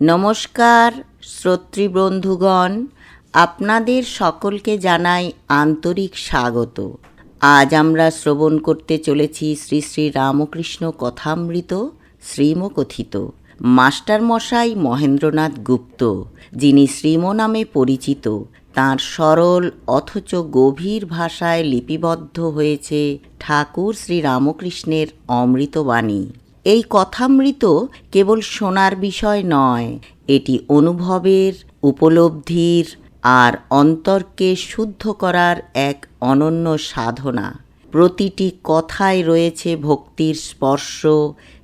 নমস্কার শ্রোতৃবন্ধুগণ, আপনাদের সকলকে জানাই আন্তরিক স্বাগত। আজ আমরা শ্রবণ করতে চলেছি শ্রী শ্রী রামকৃষ্ণ কথামৃত শ্রীমকথিত। মাস্টারমশাই মহেন্দ্রনাথ গুপ্ত, যিনি শ্রীম নামে পরিচিত, তাঁর সরল অথচ গভীর ভাষায় লিপিবদ্ধ হয়েছে ঠাকুর শ্রী রামকৃষ্ণের অমৃতবাণী। এই কথামৃত কেবল শোনার বিষয় নয়, এটি অনুভবের, উপলব্ধির আর অন্তরকে শুদ্ধ করার এক অনন্য সাধনা। প্রতিটি কথায় রয়েছে ভক্তির স্পর্শ,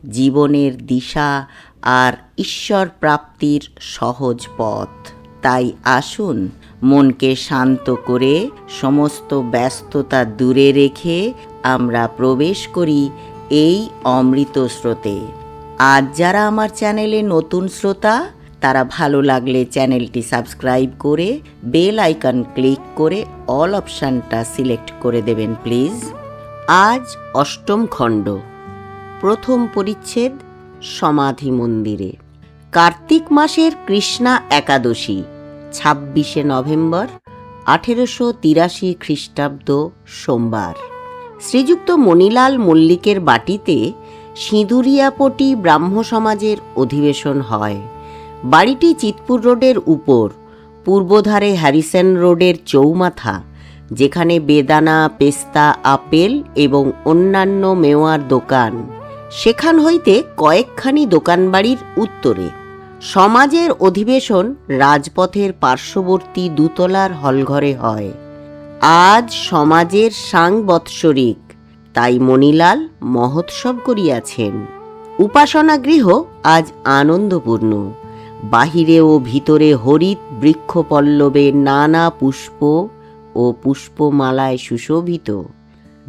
জীবনের দিশা আর ঈশ্বর প্রাপ্তির সহজ পথ। তাই আসুন, মনকে শান্ত করে সমস্ত ব্যস্ততা দূরে রেখে আমরা প্রবেশ করি এই অমৃত স্রোতে। আজ যারা আমার চ্যানেলে নতুন শ্রোতা, তারা ভালো লাগলে চ্যানেলটি সাবস্ক্রাইব করে বেল আইকন ক্লিক করে অল অপশানটা সিলেক্ট করে দেবেন প্লিজ। আজ অষ্টম খণ্ড, প্রথম পরিচ্ছেদ, সমাধি মন্দিরে। কার্তিক মাসের কৃষ্ণা একাদশী, 26শে নভেম্বর 1883 খ্রিস্টাব্দ, সোমবার। শ্রীযুক্ত মণিলাল মল্লিকের বাটিতে সিঁদুরিয়াপটি ব্রাহ্ম সমাজের অধিবেশন হয়। বাড়িটি চিতপুর রোডের উপর, পূর্বধারে হ্যারিসন রোডের চৌমাথা, যেখানে বেদানা, পেস্তা, আপেল এবং অন্যান্য মেওয়ার দোকান। সেখান হইতে কয়েকখানি দোকানবাড়ির উত্তরে। সমাজের অধিবেশন রাজপথের পার্শ্ববর্তী দুতলার হলঘরে হয়। আজ সমাজের সাংবৎসরিক, তাই মণিলাল মহোৎসব করিয়াছেন। উপাসনা গৃহ আজ আনন্দপূর্ণ। বাহিরে ও ভিতরে হরিত বৃক্ষপল্লবে নানা পুষ্প ও পুষ্পমালায় সুশোভিত।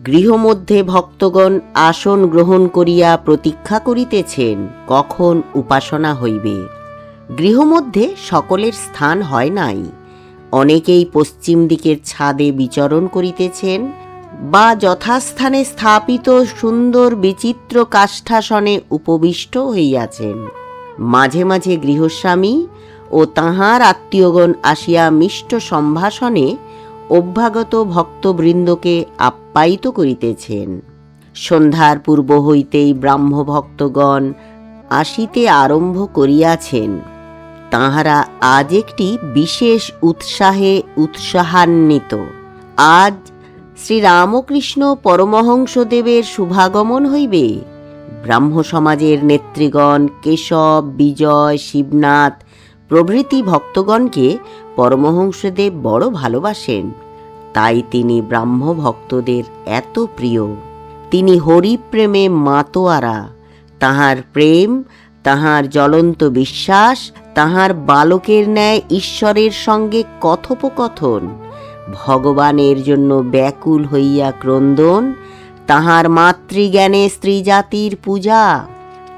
গৃহমধ্যে ভক্তগণ আসন গ্রহণ করিয়া প্রতীক্ষা করিতেছেন কখন উপাসনা হইবে। গৃহমধ্যে সকলের স্থান হয় নাই। অনেকেই পশ্চিম দিকের ছাদে বিচরণ করিতেছেন বা যথাস্থানে স্থাপিত সুন্দর বিচিত্র কাষ্ঠাসনে উপবিষ্ট হইয়াছেন। মাঝে মাঝে গৃহস্বামী ও তাঁহার আত্মীয়গণ আসিয়া মিষ্ট সম্ভাষণে অভ্যাগত ভক্তবৃন্দকে আপ্যায়িত করিতেছেন। সন্ধ্যার পূর্ব হইতেই ব্রাহ্মভক্তগণ আসিতে আরম্ভ করিয়াছেন। তাঁহারা আজ একটি বিশেষ উৎসাহে উৎসাহান্বিত। আজ শ্রীরামকৃষ্ণ পরমহংসদেবের শুভাগমন হইবে। ব্রাহ্ম সমাজের নেতৃগণ কেশব, বিজয়, শিবনাথ প্রভৃতি ভক্তগণকে পরমহংসদেব বড় ভালোবাসেন। তাই তিনি ব্রাহ্ম ভক্তদের এত প্রিয়। তিনি হরিপ্রেমে মাতোয়ারা। তাহার প্রেম, তাহার জ্বলন্ত বিশ্বাস, তাহার বালকের ন্যায় ঈশ্বরের সঙ্গে কথোপকথন, ভগবানের জন্য ব্যাকুল হইয়া ক্রন্দন, তাহার মাতৃজ্ঞানে স্ত্রীজাতির পূজা,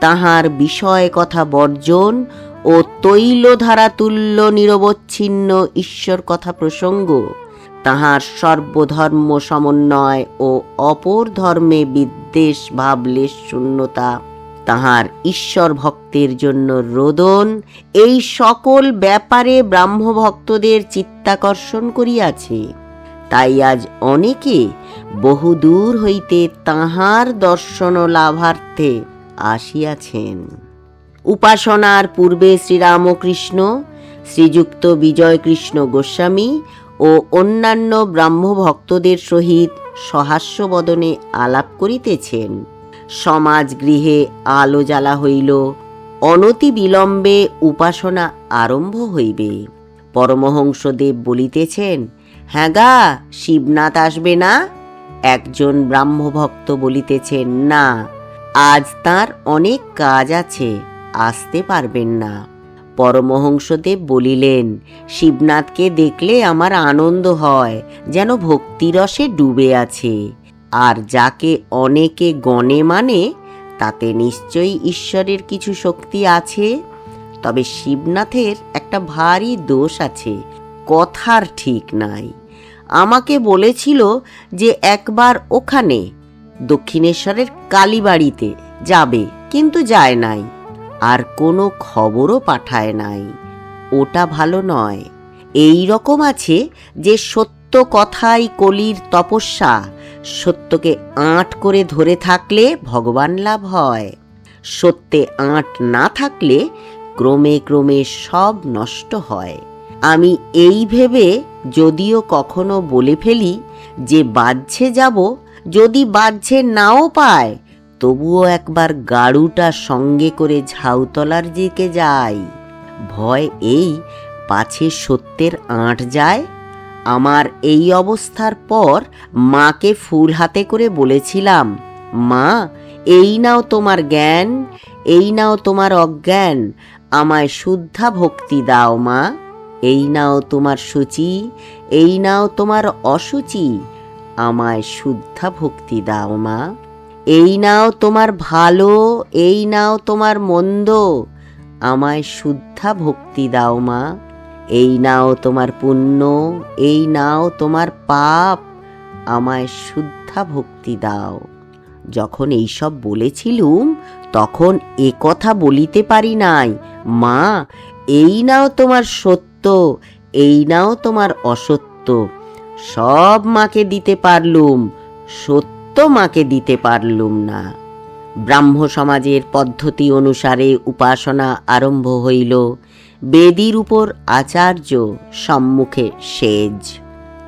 তাহার বিষয় কথা বর্জন ও তৈলধারা তুল্য নিরবচ্ছিন্ন ঈশ্বর কথা প্রসঙ্গ, তাহার সর্বধর্ম সমন্বয় ও অপর ধর্মে বিদ্বেষ ভাবলেশ শূন্যতা, তাহার ঈশ্বর ভক্তের জন্য রোদন, এই সকল ব্যাপারে ব্রাহ্মভক্তদের চিত্তাকর্ষণ করিয়াছে। তাই আজ অনেকে বহুদূর হইতে তাহার দর্শন লাভার্থে আসিয়াছেন। উপাসনার পূর্বে শ্রীরামকৃষ্ণ, শ্রীযুক্ত বিজয়কৃষ্ণ গোস্বামী ও অন্যান্য ব্রাহ্মভক্তদের সহিত সহাস্যবদনে আলাপ করিতেছেন। সমাজ গৃহে আলো জ্বালা হইল। অনতি বিলম্বে উপাসনা আরম্ভ হইবে। পরমহংসদেব বলিতেছেন, হ্যাঁ গা, শিবনাথ আসবে না? একজন ব্রাহ্মভক্ত বলিতেছেন, না, আজ তাঁর অনেক কাজ আছে, আসতে পারবেন না। পরমহংসদেব বলিলেন, শিবনাথকে দেখলে আমার আনন্দ হয়, যেন ভক্তিরসে ডুবে আছে। আর যাকে অনেকে গণে মানে, তাতে নিশ্চয়ই ঈশ্বরের কিছু শক্তি আছে। তবে শিবনাথের একটা ভারী দোষ আছে, কথার ঠিক নাই। আমাকে বলেছিল যে একবার ওখানে দক্ষিণেশ্বরের কালীবাড়িতে যাবে, কিন্তু যায় নাই। আর কোনো খবরও পাঠায় নাই। ওটা ভালো নয়। এই রকম আছে যে সত্য কথাই কলির তপস্যা, সত্যকে আঁট করে ধরে থাকলে ভগবান লাভ হয়, সত্যে আঁট না থাকলে ক্রমে ক্রমে সব নষ্ট হয়। আমি এই ভেবে যদিও কখনো বলে ফেলি যে বাহ্যে যাব, যদি বাহ্যে নাও পায় তবুও একবার গাড়ুটা সঙ্গে করে ঝাউতলার দিকে যাই। ভয় এই পাছে সত্যের আঁট যায়। আমার এই অবস্থার পর মাকে ফুল হাতে করে বলেছিলাম, মা, এই নাও তোমার জ্ঞান, এই নাও তোমার অজ্ঞান, আমায় শুদ্ধা ভক্তি দাও মা। এই নাও তোমার সূচি, এই নাও তোমার অসুচি, আমায় শুদ্ধা ভক্তি দাও মা। এই নাও তোমার ভালো, এই নাও তোমার মন্দ, আমায় শুদ্ধা ভক্তি দাও মা। এই নাও তোমার পুণ্য, এই নাও তোমার পাপ, আমায় শুদ্ধা ভক্তি দাও। যখন এইসব বলেছিলুম তখন এ কথা বলিতে পারি নাই, মা, এই নাও তোমার সত্য, এই নাও তোমার অসত্য। সব মাকে দিতে পারলুম, সত্য মাকে দিতে পারলুম না। ব্রাহ্ম সমাজের পদ্ধতি অনুসারে উপাসনা আরম্ভ হইল। বেদির উপর আচার্য, সম্মুখে সেজ।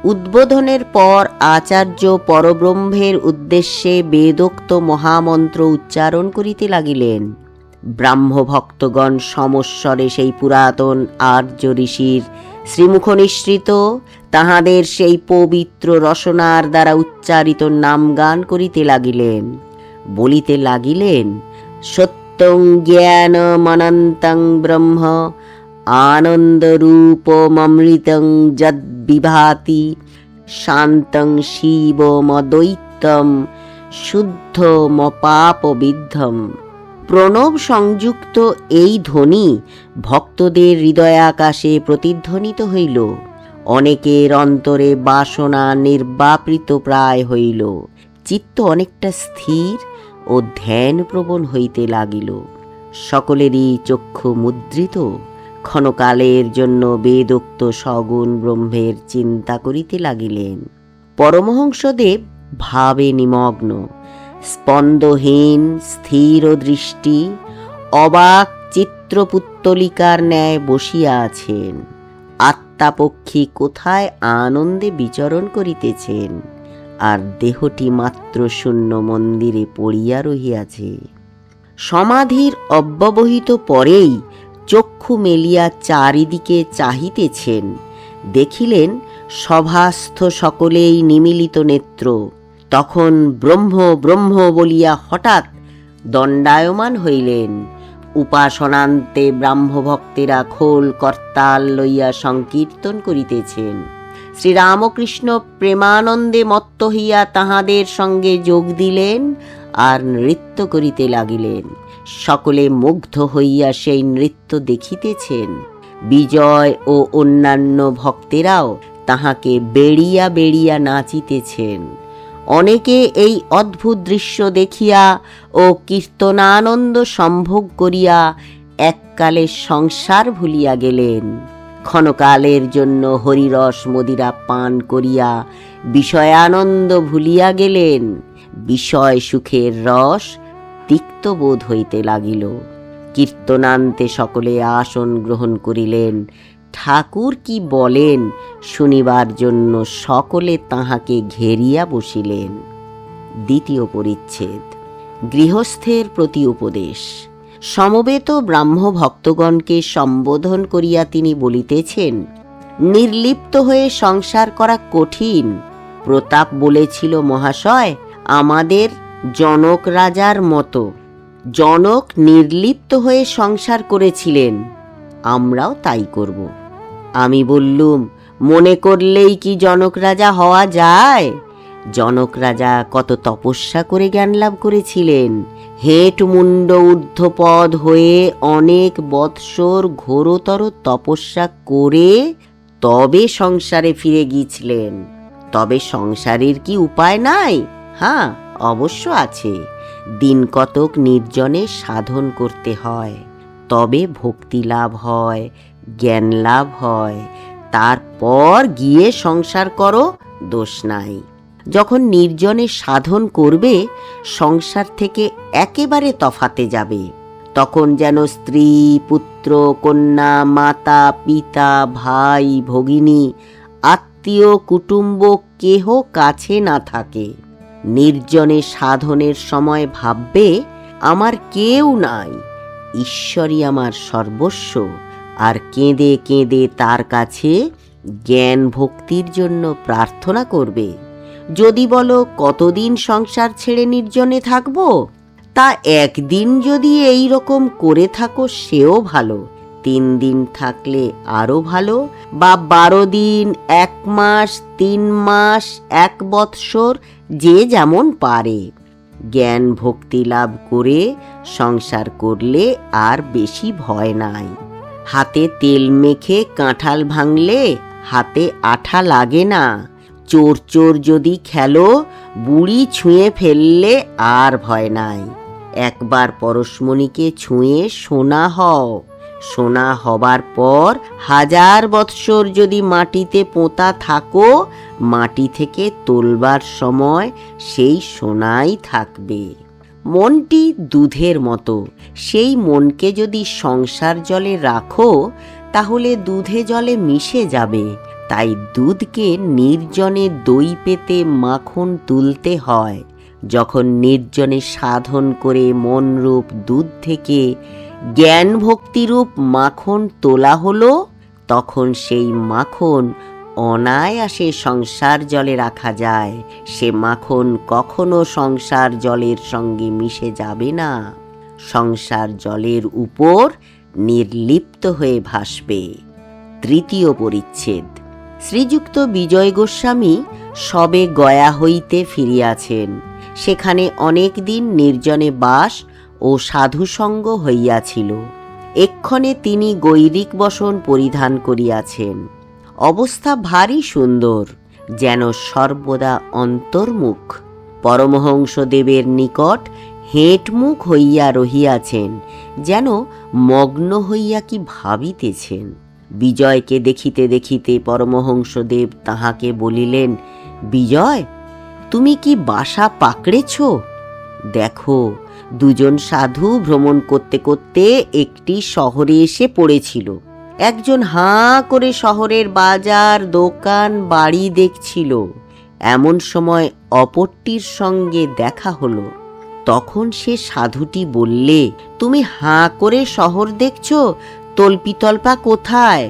উদ্বোধনের পর আচার্য পরব্রহ্মের উদ্দেশ্যে বেদোক্ত মহামন্ত্র উচ্চারণ করিতে লাগিলেন। ব্রাহ্ম ভক্তগণ সমস্বরে সেই পুরাতন আর্য ঋষির শ্রীমুখ নিঃসৃত তাহাদের সেই পবিত্র রসনার দ্বারা উচ্চারিত নামগান করিতে লাগিলেন। বলিতে লাগিলেন, সত্যং জ্ঞানমনন্তং ব্রহ্ম আনন্দরূপমৃতং যদ্বিভাতি শান্তং শিবমদ্বৈতম শুদ্ধমপাপবিদ্ধম। প্রণব সংযুক্ত এই ধ্বনি ভক্তদের হৃদয়াকাশে প্রতিধ্বনিত হইল। অনেকের অন্তরে বাসনা নির্বাপৃত প্রায় হইল। চিত্ত অনেকটা স্থির ও ধ্যানপ্রবণ হইতে লাগিল। সকলেরই চক্ষু মুদ্রিত। ক্ষণকালের জন্য বেদোক্ত সগুণ ব্রহ্মের চিন্তা করিতে লাগিলেন। পরমহংসদেব ভাবে নিমগ্ন, স্পন্দহীন স্থির দৃষ্টি, অবাক চিত্রপুত্তলিকার ন্যায় বসিয়া আছেন। আত্মাপক্ষী কোথায় আনন্দে বিচরণ করিতেছেন, আর দেহটি মাত্র শূন্য মন্দিরে পড়িয়া রহিয়াছে। সমাধির অব্যবহিত পরেই চক্ষু মেলিয়া চারিদিকে চাহিতেছেন। দেখিলেন সভাস্থ সকলেই নিমীলিত নেত্র। তখন ব্রহ্ম ব্রহ্ম বলিয়া হঠাৎ দণ্ডায়মান হইলেন। উপাসনান্তে ব্রাহ্মভক্তেরা খোল করতাল লইয়া সংকীর্তন করিতেছেন। শ্রীরামকৃষ্ণ প্রেমানন্দে মত্ত হইয়া তাহাদের সঙ্গে যোগ দিলেন আর নৃত্য করিতে লাগিলেন। সকলে মুগ্ধ হইয়া সেই নৃত্য দেখিতেছেন। বিজয় ও অন্যান্য ভক্তেরাও তাহাকে বেড়িয়া বেড়িয়া নাচিতেছেন। অনেকে এই অদ্ভুত দৃশ্য দেখিয়া ও কীর্তনানন্দ সম্ভোগ করিয়া এককালে সংসার ভুলিয়া গেলেন। ক্ষণকালের জন্য হরিরস মদিরা পান করিয়া বিষয়ানন্দ ভুলিয়া গেলেন। বিষয় সুখের রস তিক্ত বোধ হইতে লাগিল। কীর্তনান্তে সকলে আসন গ্রহণ করিলেন। ঠাকুর কি বলেন শুনিবার জন্য সকলে তাহাকে ঘেরিয়া বসিলেন। দ্বিতীয় পরিচ্ছেদ। গৃহস্থের প্রতি উপদেশ। সমবেত ব্রাহ্ম ভক্তগণকে সম্বোধন করিয়া তিনি বলিতেছেন, নির্লিপ্ত হয়ে সংসার করা কঠিন। প্রতাপ বলেছিল, মহাশয়, আমাদের জনক রাজার মতো। জনক নির্লিপ্ত হয়ে সংসার করেছিলেন, আমরাও তাই করব। আমি বললুম, মনে করলেই কি জনক রাজা হওয়া যায়? জনক রাজা কত তপস্যা করে জ্ঞান লাভ করেছিলেন। হেট মুন্ড ঊর্ধ্বপদ হয়ে অনেক বৎসর ঘোরতর তপস্যা করে তবে সংসারে ফিরে গিয়েছিলেন। তবে সংসারের কি উপায় নাই? হ্যাঁ, অবশ্য আছে। দিন কতক নির্জনে সাধন করতে হয়। তবে ভক্তি লাভ হয়, জ্ঞান লাভ হয়। তারপর গিয়ে সংসার করো, দোষ নাই। যখন নির্জনে সাধন করবে, সংসার থেকে একেবারে তফাতে যাবে। তখন যেন স্ত্রী, পুত্র, কন্যা, মাতা, পিতা, ভাই, ভগিনী, আত্মীয়, কুটুম্ব কেহ কাছে না থাকে। নির্জনে সাধনের সময় ভাববে, আমার কেউ নাই, ঈশ্বরই আমার সর্বস্ব। আর কেঁদে কেঁদে তার কাছে জ্ঞান ভক্তির জন্য প্রার্থনা করবে। যদি বলো কতদিন সংসার ছেড়ে নির্জনে থাকবো, তা একদিন যদি এই রকম করে থাকো সেও ভালো, 3 দিন থাকলে আরো ভালো, বা 12 দিন, 1 মাস, 3 মাস, 1 বৎসর, যে যেমন পারে। জ্ঞান ভক্তি লাভ করে সংসার করলে আর বেশি ভয় নাই। হাতে তেল মেখে কাঁঠাল ভাঙলে হাতে আঠা লাগে না। চোর চোর যদি খেলো, বুড়ি ছুঁয়ে ফেললে আর ভয় নাই। একবার পরশমণিকে ছুঁয়ে সোনা হও। সোনা হবার পর 1000 বৎসর যদি মাটিতে পোঁতা থাকো, মাটি থেকে তোলবার সময় সেই সোনাই থাকবে। মনটি দুধের মতো, সেই মনকে যদি সংসার জলে রাখো, তাহলে দুধে জলে মিশে যাবে। তাই দুধকে নির্জনে দই পেতে মাখন তুলতে হয়। যখন নির্জনে সাধন করে মনরূপ দুধ থেকে জ্ঞান ভক্তিরূপ মাখন তোলা হলো, তখন সেই মাখন অনায়াসে সংসার জলে রাখা যায়। সে মাখন কখনো সংসার জলের সঙ্গে মিশে যাবে না, সংসার জলের উপর নির্লিপ্ত হয়ে ভাসবে। 3য় পরিচ্ছেদ। শ্রীযুক্ত বিজয় গোস্বামী সবে গয়া হইতে ফিরিয়াছেন। সেখানে অনেক দিন নির্জনে বাস ও সাধুসঙ্গ হইয়াছিল। এক্ষণে তিনি গৈরিক বসন পরিধান করিয়াছেন। অবস্থা ভারী সুন্দর, যেন সর্বদা অন্তর্মুখ। পরমহংসদেবের নিকট হেঁটমুখ হইয়া রহিয়াছেন, যেন মগ্ন হইয়া কি ভাবিতেছেন। বিজয়কে দেখিতে দেখিতে পরমহংসদেব তাহাকে বলিলেন, বিজয়, তুমি কি বাসা পাকড়েছ? দেখো, 2জন সাধু ভ্রমণ করতে করতে একটি শহরে এসে পড়েছিল। একজন হাঁ করে শহরের বাজার, দোকান, বাড়ি দেখছিল। এমন সময় অপরটির সঙ্গে দেখা হলো। তখন সে সাধুটি বললে, তুমি হাঁ করে শহর দেখছো, তল্পিতল্পা কোথায়?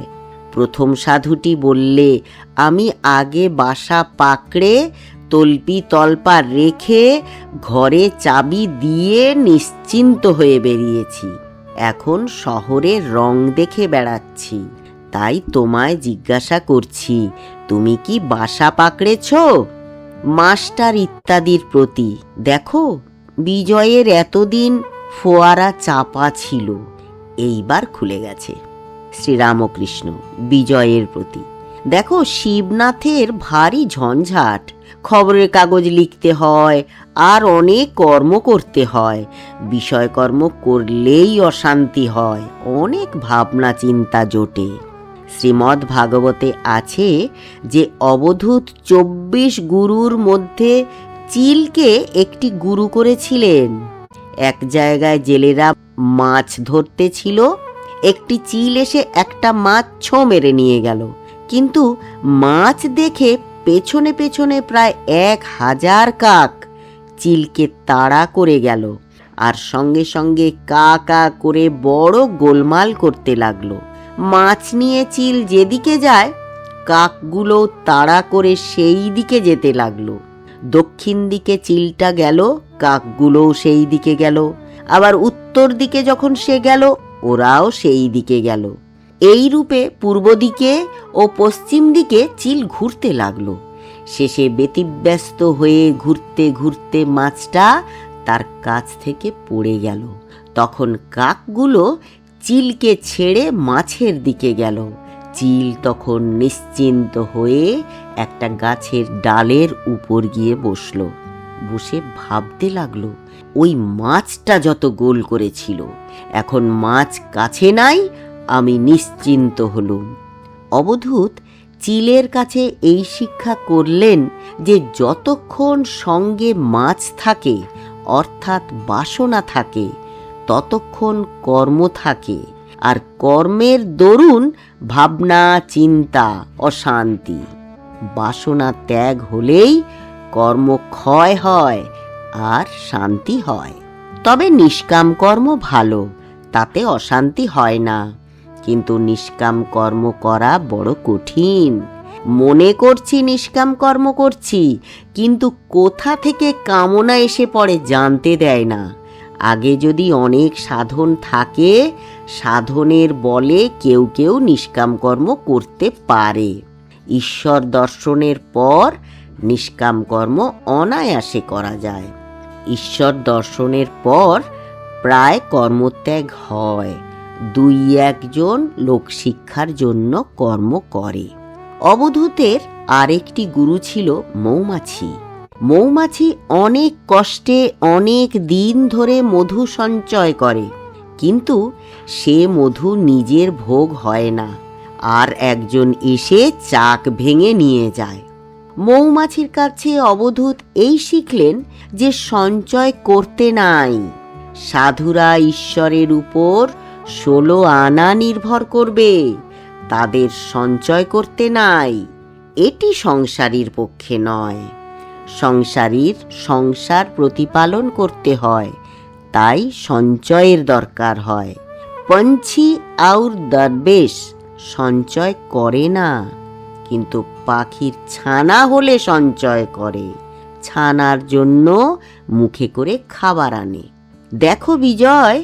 প্রথম সাধুটি বললে, আমি আগে বাসা পাকড়ে তল্পি তল্পা রেখে ঘরে চাবি দিয়ে নিশ্চিন্ত হয়ে বেরিয়েছি। এখন শহরের রং দেখে বেড়াচ্ছি। তাই তোমায় জিজ্ঞাসা করছি, তুমি কি বাসা পাকড়েছ? মাস্টার ইত্যাদির প্রতি। দেখো, বিজয়ের এতদিন ফোয়ারা চাপা ছিল, এইবার খুলে গেছে। শ্রীরামকৃষ্ণ বিজয়ের প্রতি। দেখো, শিবনাথের ভারী ঝঞ্ঝাট, খবরের কাগজ লিখতে হয়, আর অনেক কর্ম করতে হয়। বিষয়কর্ম করলেই অশান্তি হয়, অনেক ভাবনা চিন্তা জোটে। শ্রীমদ্ ভাগবতে আছে যে অবধূত 24 গুরুর মধ্যে চিলকে একটি গুরু করেছিলেন। এক জায়গায় জেলেরা মাছ ধরতে ছিল। একটি চিল এসে একটা মাছ ছো মেরে নিয়ে গেল, কিন্তু মাছ দেখে পেছনে পেছনে প্রায় 1000 কাক চিলকে তাড়া করে গেল, আর সঙ্গে সঙ্গে কা কা করে বড় গোলমাল করতে লাগলো। মাছ নিয়ে চিল যেদিকে যায়, কাকগুলো তাড়া করে সেই দিকে যেতে লাগলো। দক্ষিণ দিকে চিলটা গেল, কাকগুলোও সেই দিকে গেল। আবার উত্তর দিকে যখন সে গেল, ওরাও সেই দিকে গেল। এই রূপে পূর্ব দিকে ও পশ্চিম দিকে চিল ঘুরতে লাগলো। শেষে ব্যতিব্যস্ত হয়ে ঘুরতে ঘুরতে মাছটা তার কাছ থেকে পড়ে গেল। তখন কাকগুলো চিলকে ছেড়ে মাছের দিকে গেল। চিল তখন নিশ্চিন্ত হয়ে একটা গাছের ডালের উপর গিয়ে বসলো। বসে ভাবতে লাগলো, ওই মাছটা যত গোল করেছিল, এখন মাছ কাছে নাই, আমি নিশ্চিন্ত হলুম। অবধূত চিলের কাছে এই শিক্ষা করলেন যে যতক্ষণ সঙ্গে মাছ থাকে, অর্থাৎ বাসনা থাকে, ততক্ষণ কর্ম থাকে, আর কর্মের দরুন ভাবনা, চিন্তা, অশান্তি। বাসনা ত্যাগ হলেই কর্ম ক্ষয় হয় আর শান্তি হয়। তবে নিষ্কাম কর্ম ভালো, তাতে অশান্তি হয় না, কিন্তু নিষ্কাম কর্ম করা বড় কঠিন। মনে করছি নিষ্কাম কর্ম করছি, কিন্তু কোথা থেকে কামনা এসে পড়ে জানতে দেয় না। আগে যদি অনেক সাধন থাকে, সাধনের বলে কেউ কেউ নিষ্কাম কর্ম করতে পারে। ঈশ্বর দর্শনের পর নিষ্কাম কর্ম অনায়াসে করা যায়। ঈশ্বর দর্শনের পর প্রায় কর্মত্যাগ হয়। 2-1 লোকশিক্ষার জন্য কর্ম করে। অবধূতের আরেকটি গুরু ছিল মৌমাছি। মৌমাছি অনেক কষ্টে অনেক দিন ধরে মধু সঞ্চয় করে, কিন্তু সে মধু নিজের ভোগ হয় না, আর একজন এসে চাক ভেঙে নিয়ে যায়। মৌমাছির কাছে অবধূত এই শিখলেন যে সঞ্চয় করতে নাই। সাধুরা ঈশ্বরের উপর 16 আনা নির্ভর করবে, তাদের সঞ্চয় করতে নাই। এটি সংসারীর পক্ষে নয়। সংসারীর সংসার প্রতিপালন করতে হয়, তাই সঞ্চয়ের দরকার হয়। পঞ্ছি আর দরবেশ সঞ্চয় করে না, কিন্তু পাখির ছানা হলে সঞ্চয় করে। ছানার জন্য মুখে করে খাবার আনে। দেখো বিজয়,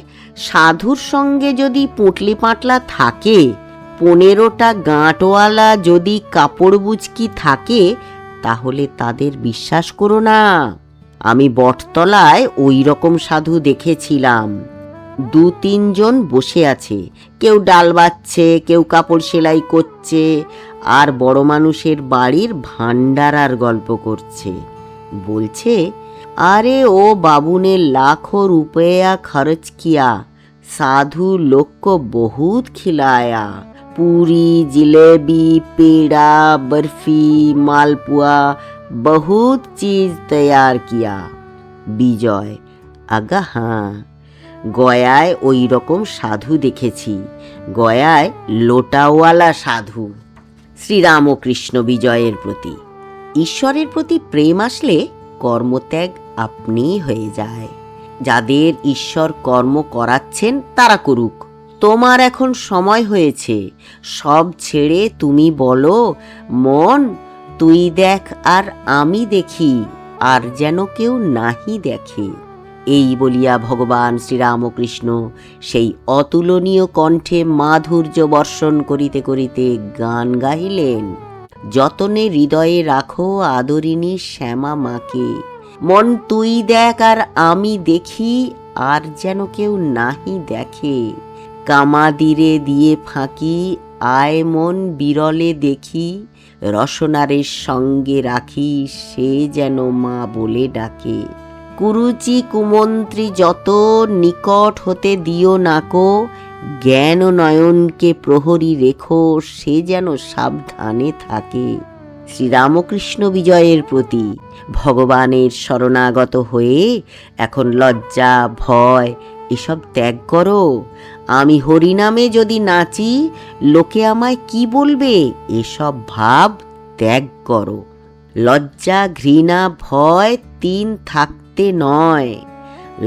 সাধুর সঙ্গে যদি পুঁটলি পাঁটলা থাকে, 15টা গাঁটওয়ালা যদি কাপড় বুচকি থাকে, তাহলে তাদের বিশ্বাস করো না। আমি বটতলায় ওই রকম সাধু দেখেছিলাম। 2-3 জন বসে আছে, কেউ ডাল বাচ্ছে, কেউ কাপড় সেলাই করছে, আর বড় মানুষের বাড়ির ভান্ডারার গল্প করছে। বলছে, अरे ओ बाबू ने लाखों रुपया खर्च किया, साधु लोग को बहुत खिलाया, पूरी, जिलेबी, पेड़ा, बर्फी, मालपुआ, बहुत चीज तैयार किया। বিজয়, আগা হ্যাঁ, গয়ায় ওই রকম সাধু দেখেছি। গয়ায় লোটাওয়ালা সাধু। শ্রীরামকৃষ্ণ বিজয়ের প্রতি। ঈশ্বরের প্রতি প্রেম আসলে কর্মত্যাগ আপনিই হয়ে যায়। যাদের ঈশ্বর কর্ম করাচ্ছেন তারা করুক। তোমার এখন সময় হয়েছে। সব ছেড়ে তুমি বলো, মন তুই দেখ আর আমি দেখি, আর যেন কেউ নাহি দেখে। এই বলিয়া ভগবান শ্রীরামকৃষ্ণ সেই অতুলনীয় কণ্ঠে মাধুর্য বর্ষণ করিতে করিতে গান গাহিলেন। যতনে হৃদয়ে রাখো আদরিণী শ্যামা মাকে, মন তুই দেখ আর আমি দেখি, আর যেন কেউ নাহি দেখে। কামাদিরে দিয়ে ফাঁকি, আয় মন বিরলে দেখি, রসনারের সঙ্গে রাখি, সে যেন মা বলে ডাকে। কুরুচি কুমন্ত্রী যত নিকট হতে দিও নাকো, জ্ঞান নয়নকে প্রহরী রেখো, সে যেন সাবধানে থাকে। শ্রীরামকৃষ্ণ বিজয়ের প্রতি। ভগবানের শরণাগত হয়ে এখন লজ্জা, ভয় এসব ত্যাগ করো। আমি হরিনামে যদি নাচি, লোকে আমায় কি বলবে, এসব ভাব ত্যাগ করো। লজ্জা, ঘৃণা, ভয় 3 থাকতে নয়।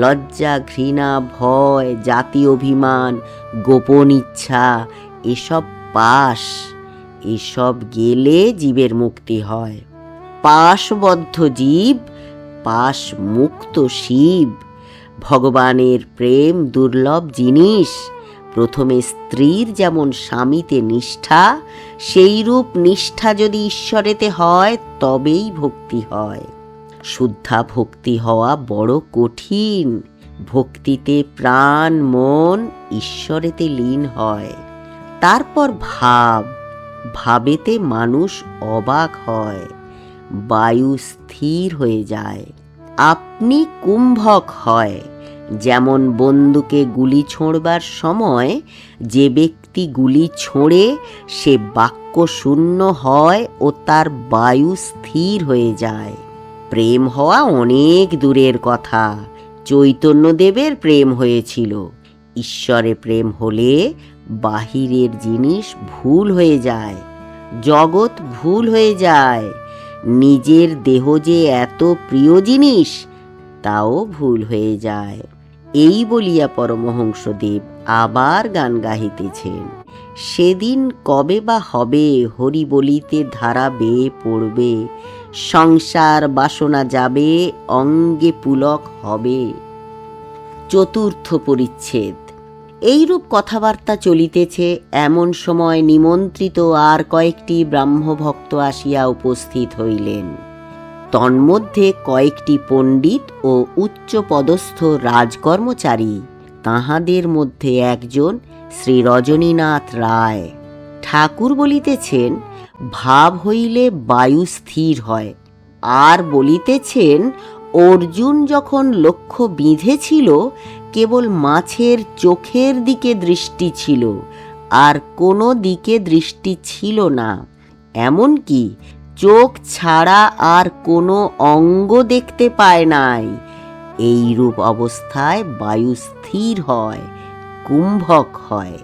লজ্জা, ঘৃণা, ভয়, জাতি অভিমান, গোপন ইচ্ছা এসব পাশ। এসব গেলে জীবের মুক্তি হয়। পাশবদ্ধ জীব, পাশ মুক্ত শিব। ভগবানের প্রেম দুর্লভ জিনিস। প্রথমে স্ত্রীর যেমন স্বামীতে নিষ্ঠা, সেইরূপ নিষ্ঠা যদি ঈশ্বরেতে হয় তবেই ভক্তি হয়। শুদ্ধা ভক্তি হওয়া বড় কঠিন। ভক্তিতে প্রাণ মন ঈশ্বরেতে লীন হয়। তারপর ভাব, ভাবেতে মানুষ অবাক হয়। বায়ু স্থির হয়ে যায়। আপনি কুম্ভক হয়। যেমন বন্দুকে গুলি ছোঁড়বার সময় যে ব্যক্তি গুলি ছোঁড়ে সে বাক্য শূন্য হয় ও তার বায়ু স্থির হয়ে যায়। প্রেম হওয়া অনেক দূরের কথা। চৈতন্যদেবের প্রেম হয়েছিল। ঈশ্বরে প্রেম হলে বাহিরের জিনিস ভুল হয়ে যায়, জগৎ ভুল হয়ে যায়। নিজের দেহ যে এত প্রিয় জিনিস তাও ভুল হয়ে যায়। এই বলিয়া পরমহংসদেব আবার গান গাহিতেছেন। সেদিন কবে বা হবে, হরি বলিতে ধারা বেয়ে পড়বে, সংসার বাসনা যাবে, অঙ্গে পুলক হবে। চতুর্থ পরিচ্ছেদ। এইরূপ কথাবার্তা চলিতেছে। এমন সময় নিমন্ত্রিত আর কয়েকটি ব্রাহ্মভক্ত আসিয়া উপস্থিত হইলেন। তন্মধ্যে কয়েকটি পণ্ডিত ও উচ্চপদস্থ রাজকর্মচারী। তাহাদের মধ্যে একজন শ্রী রজনীনাথ রায়। ঠাকুর বলিতেছেন, ভাব হইলে বায়ু স্থির হয়। আর বলিতেছেন, অর্জুন যখন লক্ষ্য বিঁধেছিল কেবল মাছের চোখের দিকে দৃষ্টি ছিল, আর কোনো দিকে দৃষ্টি ছিল না। এমনকি চোখ ছাড়া আর কোনো অঙ্গ দেখতে পায় নাই। এইরূপ অবস্থায় বায়ু স্থির হয়, কুম্ভক হয়।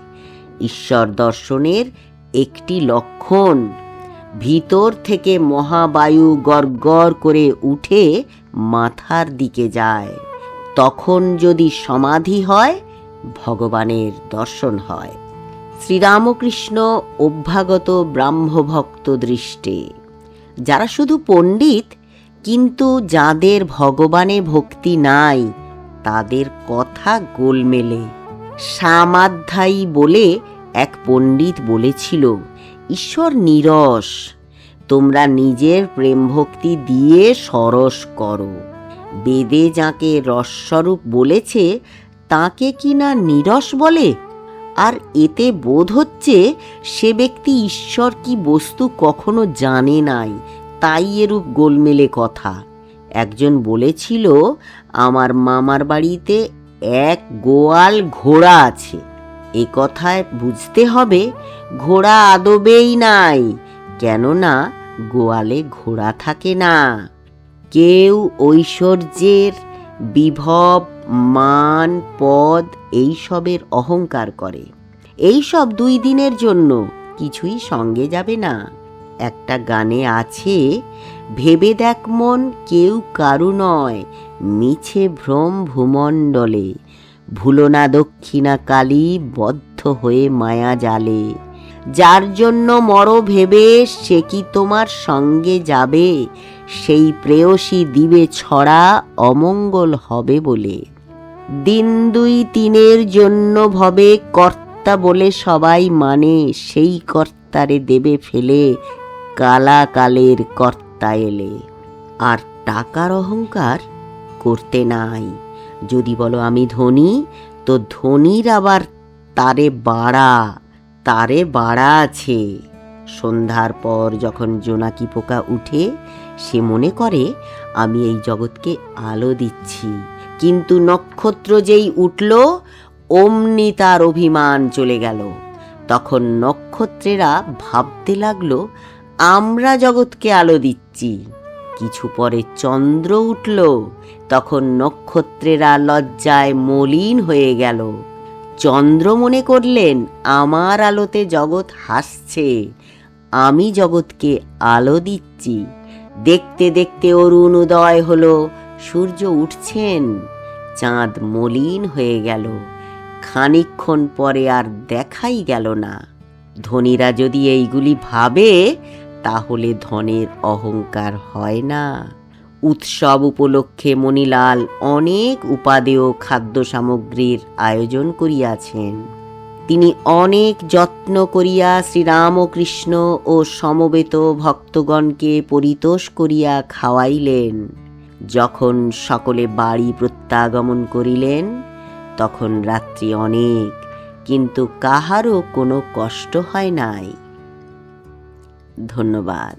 ঈশ্বর দর্শনের একটি লক্ষণ। ভিতর থেকে মহাবায়ু গড়গড় করে উঠে মাথার দিকে যায়। তখন যদি সমাধি হয়, ভগবানের দর্শন হয়। শ্রীরামকৃষ্ণ অভ্যাগত ব্রাহ্মভক্ত দৃষ্টে। যারা শুধু পণ্ডিত কিন্তু যাদের ভগবানে ভক্তি নাই, তাদের কথা গোলমেলে। সামাধ্যায়ী বলে এক পণ্ডিত বলেছিল, ঈশ্বর নীরস, তোমরা নিজের প্রেম ভক্তি দিয়ে সরস করো। বেদে যাকে রসস্বরূপ বলেছে তাকে কি না নীরস বলে? আর এতে বোধ হচ্ছে সে ব্যক্তি ঈশ্বর কি বস্তু কখনো জানে নাই, তাই এরূপ গোলমেলে কথা। একজন বলেছিল, আমার মামার বাড়িতে এক গোয়াল ঘোড়া আছে। এ কথায় বুঝতে হবে ঘোড়া আদবেই নাই, কেননা গোয়ালে ঘোড়া থাকে না। কেউ ঐশ্বর্যের, বিভব, মান, পদ এইসবের অহংকার করে। এইসব 2 দিনের জন্য, কিছুই সঙ্গে যাবে না। একটা গানে আছে, ভেবে দেখ মন কেউ কারু নয়, মিছে ভ্রম ভূমণ্ডলে, ভুলো না দক্ষিণা কালী বদ্ধ হয়ে মায়া জালে। যার জন্য মরো ভেবে সে কি তোমার সঙ্গে যাবে, সেই প্রেয়সী দিবে ছড়া অমঙ্গল হবে বলে। দিন 2-3 জন্য ভবে কর্তা বলে সবাই মানে, সেই কর্তারে দেবে ফেলে কালাকালের কর্তা এলে। আর টাকার অহংকার করতে নাই। যদি বলো আমি ধনী, তো ধনীর আবার তারে বাড়া আছে। সন্ধ্যার পর যখন জোনাকি পোকা উঠে, সে মনে করে আমি এই জগৎকে আলো দিচ্ছি। কিন্তু নক্ষত্র যেই উঠল, অমনি তার অভিমান চলে গেল। তখন নক্ষত্রেরা ভাবতে লাগলো আমরা জগৎকে আলো দিচ্ছি। কিছু পরে চন্দ্র উঠল, তখন নক্ষত্রেরা লজ্জায় মলিন হয়ে গেল। চন্দ্র মনে করলেন আমার আলোতে জগৎ হাসছে, আমি জগৎকে আলো দিচ্ছি। দেখতে দেখতে অরুণ উদয় হলো, সূর্য উঠছেন, চাঁদ মলিন হয়ে গেল। খানিকক্ষণ পরে আর দেখাই গেল না। ধনীরা যদি এইগুলি ভাবে, তাহলে ধনের অহংকার হয় না। উৎসব উপলক্ষে মণিলাল অনেক উপাদেয় খাদ্য সামগ্রীর আয়োজন করিয়াছেন। তিনি অনেক যত্ন করিয়া শ্রীরামকৃষ্ণ ও সমবেত ভক্তগণকে পরিতোষ করিয়া খাওয়াইলেন। যখন সকলে বাড়ি প্রত্যাগমন করিলেন, তখন রাত্রি অনেক, কিন্তু কাহারও কোনো কষ্ট হয় নাই। ধন্যবাদ।